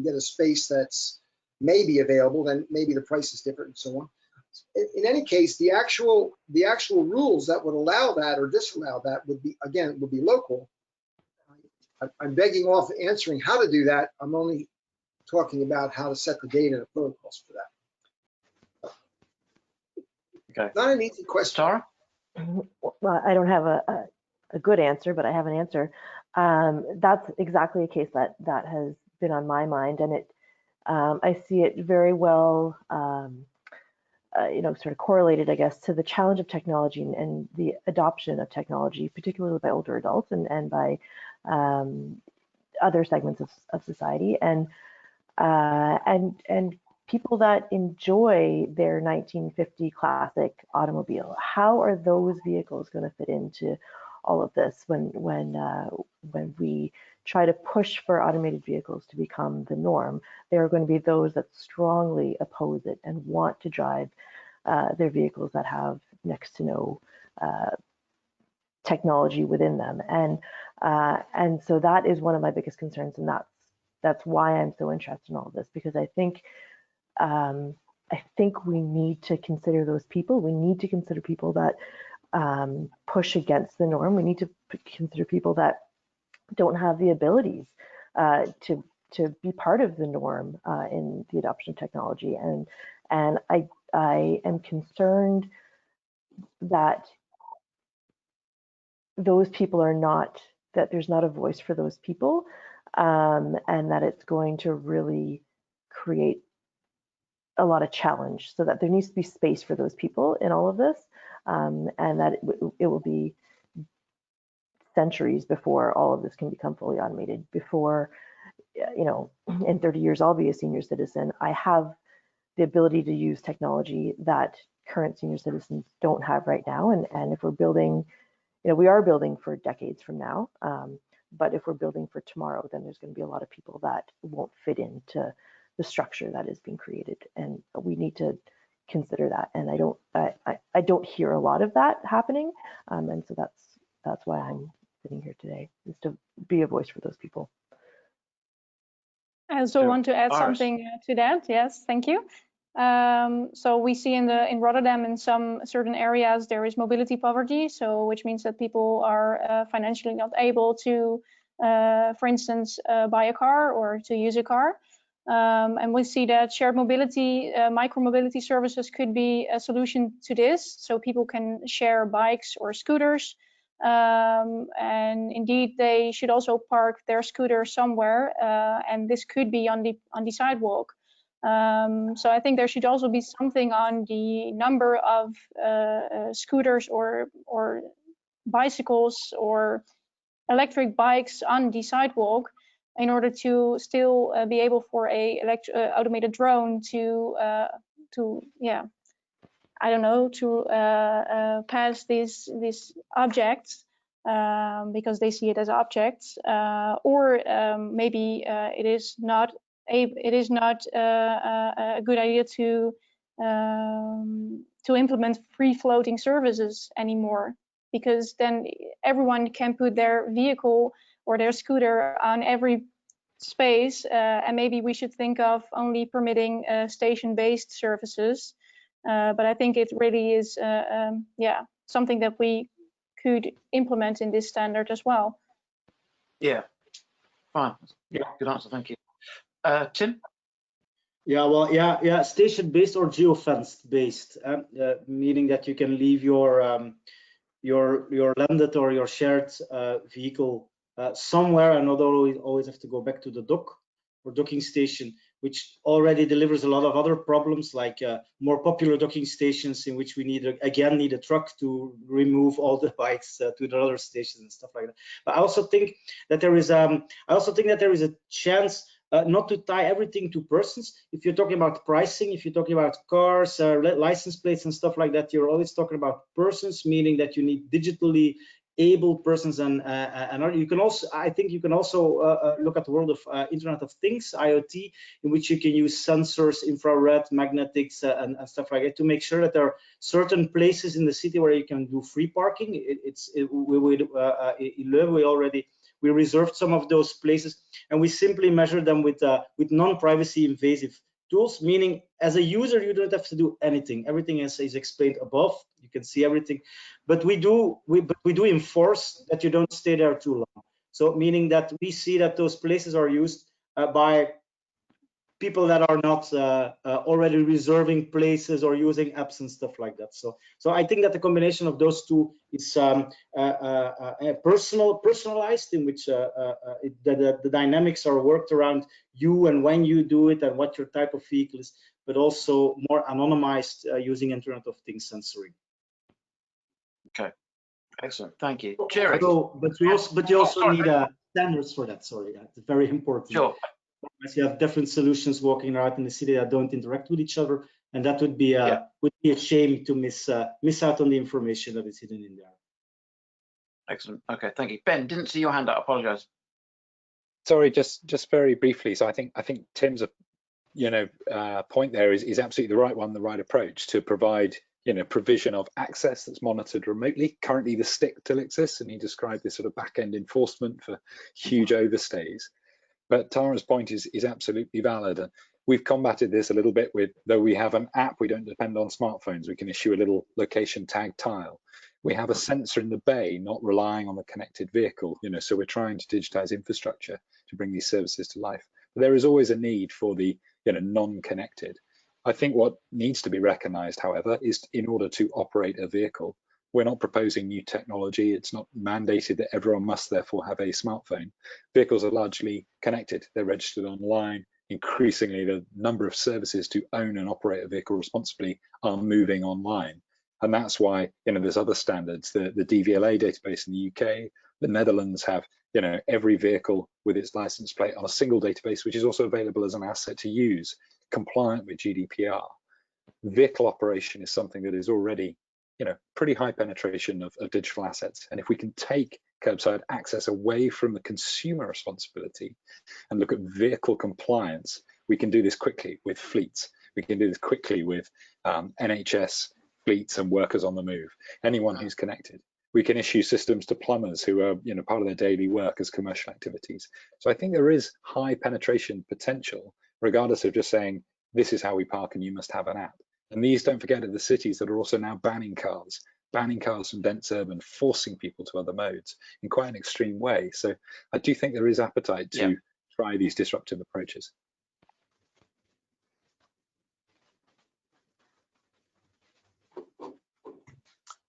get a space that's maybe available, then maybe the price is different and so on. In any case, the actual rules that would allow that or disallow that would be local. I'm begging off answering how to do that. I'm only talking about how to set the date and the protocols for that. Okay. Not an easy question. Tara? Well, I don't have a good answer, but I have an answer. That's exactly a case that has been on my mind, and I see it very well, sort of correlated, I guess, to the challenge of technology and the adoption of technology, particularly by older adults and by other segments of society, and people that enjoy their 1950 classic automobile. How are those vehicles going to fit into all of this when we try to push for automated vehicles to become the norm? There are going to be those that strongly oppose it and want to drive their vehicles that have next to no technology within them, and so that is one of my biggest concerns, and that's why I'm so interested in all of this, because I think we need to consider those people. We need to consider people that push against the norm. We need to consider people that don't have the abilities to be part of the norm in the adoption of technology. And I am concerned that those people are not, that there's not a voice for those people, and that it's going to really create a lot of challenge, so that there needs to be space for those people in all of this, and that it will be centuries before all of this can become fully automated. Before, in 30 years, I'll be a senior citizen. I have the ability to use technology that current senior citizens don't have right now. And if we're building, we are building for decades from now, but if we're building for tomorrow, then there's going to be a lot of people that won't fit into the structure that is being created, and we need to consider that. And I don't hear a lot of that happening, and so that's why I'm sitting here today, is to be a voice for those people. I also want to add something to that. Yes, thank you. So we see in Rotterdam, in some certain areas, there is mobility poverty. So which means that people are financially not able to, for instance, buy a car or to use a car. And we see that shared mobility, micro-mobility services could be a solution to this. So people can share bikes or scooters. And indeed, they should also park their scooter somewhere. And this could be on the sidewalk. So I think there should also be something on the number of scooters or bicycles or electric bikes on the sidewalk, in order to still be able for a automated drone to pass these objects because they see it as objects, or maybe it is not a good idea to implement free floating services anymore, because then everyone can put their vehicle or their scooter on every space, and maybe we should think of only permitting station-based services. But I think it really is something that we could implement in this standard as well. Yeah, fine. Yeah, good answer, thank you. Tim? Yeah, well, yeah, station-based or geofenced-based, meaning that you can leave your landed or your shared vehicle somewhere and not always have to go back to the dock or docking station, which already delivers a lot of other problems, like more popular docking stations in which we need a truck to remove all the bikes to the other stations and stuff like that. But I also think that there is a chance not to tie everything to persons. If you're talking about pricing, if you're talking about cars, license plates and stuff like that, you're always talking about persons, meaning that you need digitally able persons, and you can also, I think you can also look at the world of Internet of Things, IoT, in which you can use sensors, infrared, magnetics, and stuff like that to make sure that there are certain places in the city where you can do free parking. We reserved some of those places, and we simply measure them with non-privacy invasive tools, meaning as a user you don't have to do anything. Everything is explained above. You can see everything, but we do enforce that you don't stay there too long. So meaning that we see that those places are used by people that are not already reserving places or using apps and stuff like that. So I think that the combination of those two is personalized, in which the dynamics are worked around you and when you do it and what your type of vehicle is, but also more anonymized using Internet of Things sensoring. Okay, excellent, thank you, Jerry. But you also need standards for that. Sorry, it's very important. Sure. You have different solutions walking around in the city that don't interact with each other, and that would be a shame to miss out on the information that is hidden in there. Excellent. Okay, thank you. Ben, didn't see your hand up. Apologize. Sorry, just very briefly. So I think Tim's point there is absolutely the right one, the right approach to provide provision of access that's monitored remotely. Currently, the stick still exists, and he described this sort of back-end enforcement for huge overstays. But Tara's point is absolutely valid. And we've combated this a little bit with, though we have an app, we don't depend on smartphones. We can issue a little location tag tile. We have a sensor in the bay, not relying on the connected vehicle. So we're trying to digitize infrastructure to bring these services to life. But there is always a need for the non-connected. I think what needs to be recognized, however, is in order to operate a vehicle, we're not proposing new technology. It's not mandated that everyone must therefore have a smartphone. Vehicles are largely connected. They're registered online. Increasingly, the number of services to own and operate a vehicle responsibly are moving online. And that's why there's other standards. The DVLA database in the UK, the Netherlands have every vehicle with its license plate on a single database, which is also available as an asset to use, compliant with GDPR. Vehicle operation is something that is already pretty high penetration of digital assets. And if we can take curbside access away from the consumer responsibility and look at vehicle compliance, we can do this quickly with fleets. We can do this quickly with NHS fleets and workers on the move, anyone who's connected. We can issue systems to plumbers who are part of their daily work as commercial activities. So I think there is high penetration potential, regardless of just saying, this is how we park and you must have an app. And these, don't forget, are the cities that are also now banning cars from dense urban, forcing people to other modes in quite an extreme way. So I do think there is appetite to try these disruptive approaches.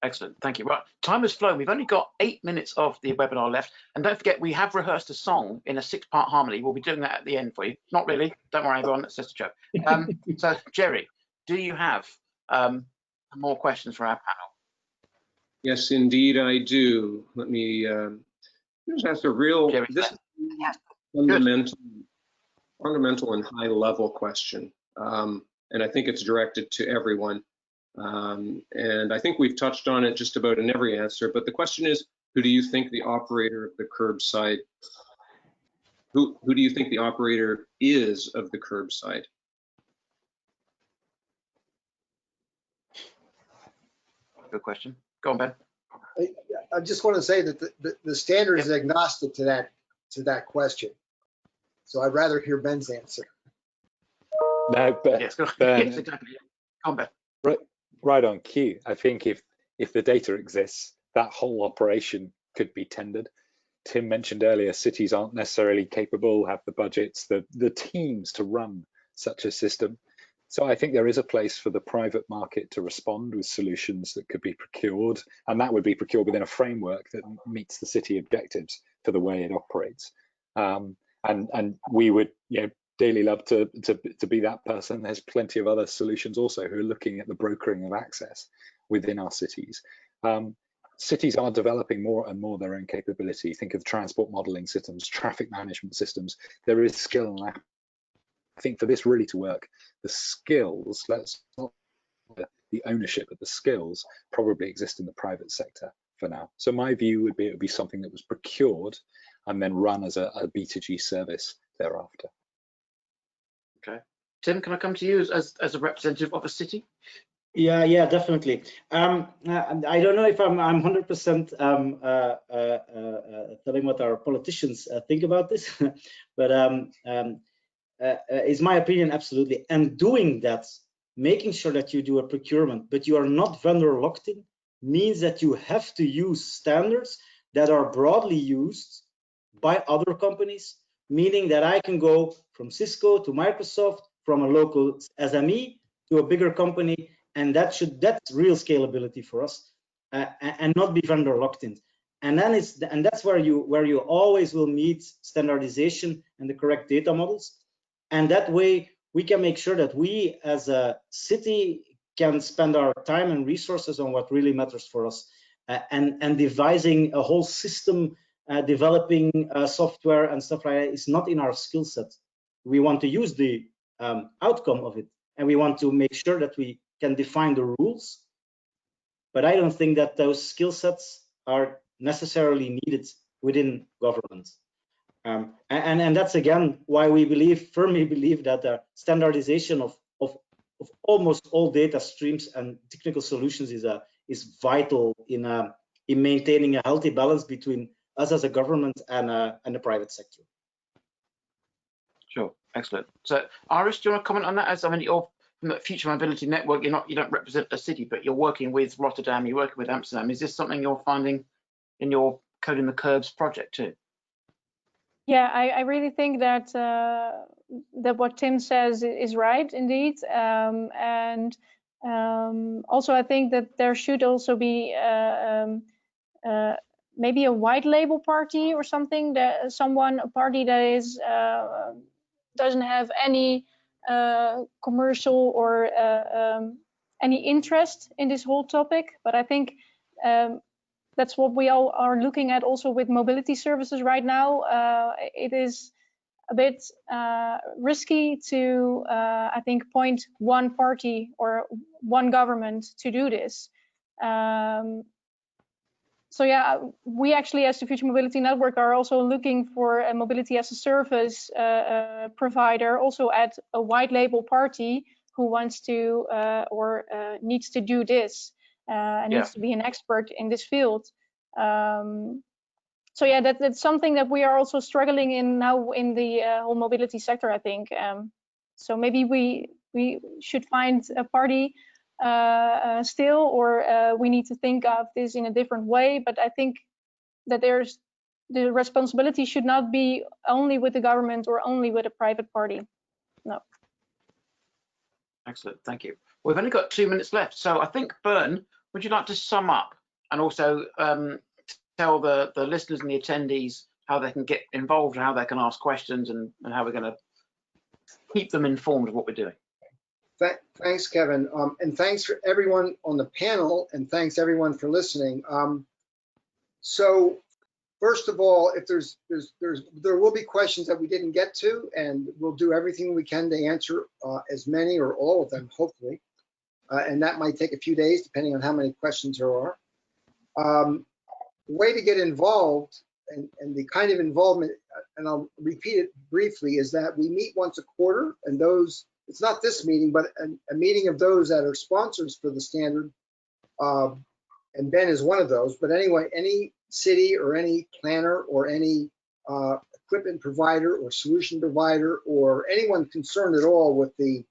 Excellent, thank you. Right, time has flown. We've only got 8 minutes of the webinar left. And don't forget, we have rehearsed a song in a 6-part harmony. We'll be doing that at the end for you. Not really, don't worry everyone, that's just a joke. So Jerry, do you have more questions for our panel? Yes, indeed I do. Let me just ask a real, Jerry, this is fundamental and high level question. And I think it's directed to everyone. And I think we've touched on it just about in every answer, but the question is, who do you think the operator of the curbside, who do you think the operator is of the curbside? Good question. Go on, Ben. I just want to say that the standard is agnostic to that question. So I'd rather hear Ben's answer. No, but yes, Ben, yes, exactly. Come on, Ben. Right on cue. I think if the data exists, that whole operation could be tendered. Tim mentioned earlier, cities aren't necessarily capable, have the budgets, the teams to run such a system. So I think there is a place for the private market to respond with solutions that could be procured, and that would be procured within a framework that meets the city objectives for the way it operates. And we would dearly love to be that person. There's plenty of other solutions also who are looking at the brokering of access within our cities. Cities are developing more and more their own capability. Think of transport modeling systems, traffic management systems. There is skill and I think for this really to work, the skills, let's not the ownership of the skills probably exist in the private sector for now. So my view would be it would be something that was procured and then run as a B2G service thereafter. Okay. Tim, can I come to you as a representative of a city? Yeah, definitely. I don't know if I'm 100% telling what our politicians think about this, but is my opinion absolutely. And doing that, making sure that you do a procurement, but you are not vendor locked in, means that you have to use standards that are broadly used by other companies, meaning that I can go from Cisco to Microsoft, from a local SME to a bigger company, and that's real scalability for us, and not be vendor locked in. And then that's where you always will meet standardization and the correct data models, and that way we can make sure that we as a city can spend our time and resources on what really matters for us, and devising a whole system, developing software and stuff like that is not in our skill set. We want to use the outcome of it, and we want to make sure that we can define the rules, but I don't think that those skill sets are necessarily needed within government. And that's again why we firmly believe that the standardization of almost all data streams and technical solutions is vital in maintaining a healthy balance between us as a government and the private sector. Sure, excellent. So, Iris, do you want to comment on that? As I mean, you're from the Future Mobility Network. You don't represent a city, but you're working with Rotterdam. You're working with Amsterdam. Is this something you're finding in your Coding the Curbs project too? Yeah, I really think that that what Tim says is right indeed, and also I think that there should also be maybe a white label party or something, that a party that is doesn't have any commercial or any interest in this whole topic, but I think that's what we all are looking at also with mobility services right now. It is a bit risky to, I think, point one party or one government to do this. So yeah, we actually as the Future Mobility Network are also looking for a mobility as a service provider, also at a white label party who wants to or needs to do this. And needs to be an expert in this field. So yeah, that's something that we are also struggling in now in the whole mobility sector, I think. So maybe we should find a party still, or we need to think of this in a different way. But I think that the responsibility should not be only with the government or only with a private party. No. Excellent, thank you. We've only got 2 minutes left, so I think, Bern, would you like to sum up and also tell the listeners and the attendees how they can get involved and how they can ask questions and how we're going to keep them informed of what we're doing? Thanks, Kevin, and thanks for everyone on the panel, and thanks everyone for listening. So first of all, if there will be questions that we didn't get to, and we'll do everything we can to answer as many or all of them, hopefully. And that might take a few days, depending on how many questions there are. The way to get involved and the kind of involvement, and I'll repeat it briefly, is that we meet once a quarter, and it's not this meeting, but a meeting of those that are sponsors for the standard. And Ben is one of those. But anyway, any city or any planner or any equipment provider or solution provider or anyone concerned at all with these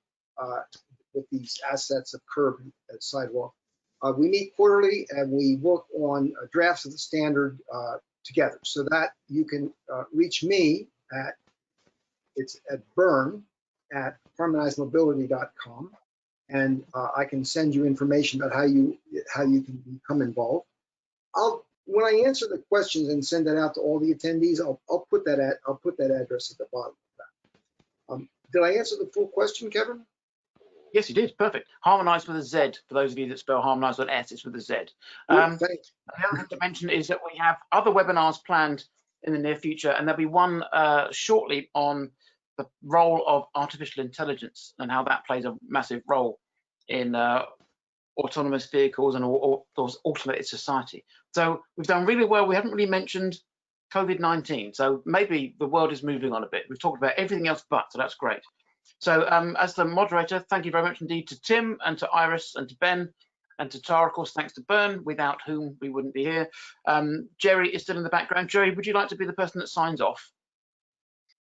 assets of Kerb at Sidewalk. We meet quarterly and we work on drafts of the standard together, so that you can reach me it's at bern@harmonizedmobility.com, and I can send you information about how you can become involved. When I answer the questions and send that out to all the attendees, I'll put that address at the bottom of that. Did I answer the full question, Kevin? Yes, you did. Perfect. Harmonized with a Z. For those of you that spell harmonized with an S, it's with a Z. The other thing to mention is that we have other webinars planned in the near future, and there'll be one shortly on the role of artificial intelligence and how that plays a massive role in autonomous vehicles and automated society. So we've done really well. We haven't really mentioned COVID-19. So maybe the world is moving on a bit. We've talked about everything else but, so that's great. So as the moderator, thank you very much indeed to Tim and to Iris and to Ben and to Tara, of course, thanks to Bern, without whom we wouldn't be here. Jerry is still in the background. Jerry, would you like to be the person that signs off?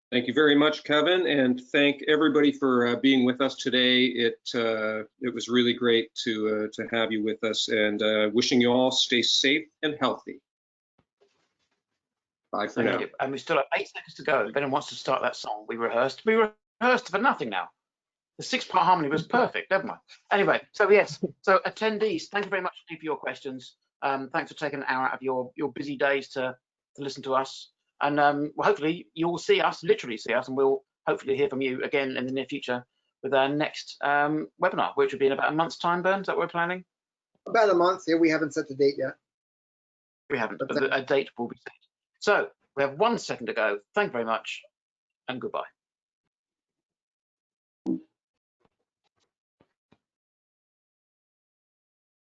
Thank you very much, Kevin, and thank everybody for being with us today. It was really great to have you with us, and wishing you all stay safe and healthy. Bye for now. Thank you. And we still have 8 seconds to go. If anyone wants to start that song, we rehearsed. We rehearsed for nothing now. The 6-part harmony was perfect, never mind. Anyway, so yes, so attendees, thank you very much for your questions. Thanks for taking an hour out of your busy days to listen to us. And well, hopefully you'll see us, literally see us, and we'll hopefully hear from you again in the near future with our next webinar, which will be in about a month's time, Bern. Is that what we're planning? About a month. Yeah, we haven't set the date yet. We haven't, but a date will be set. So we have 1 second to go. Thank you very much, and goodbye.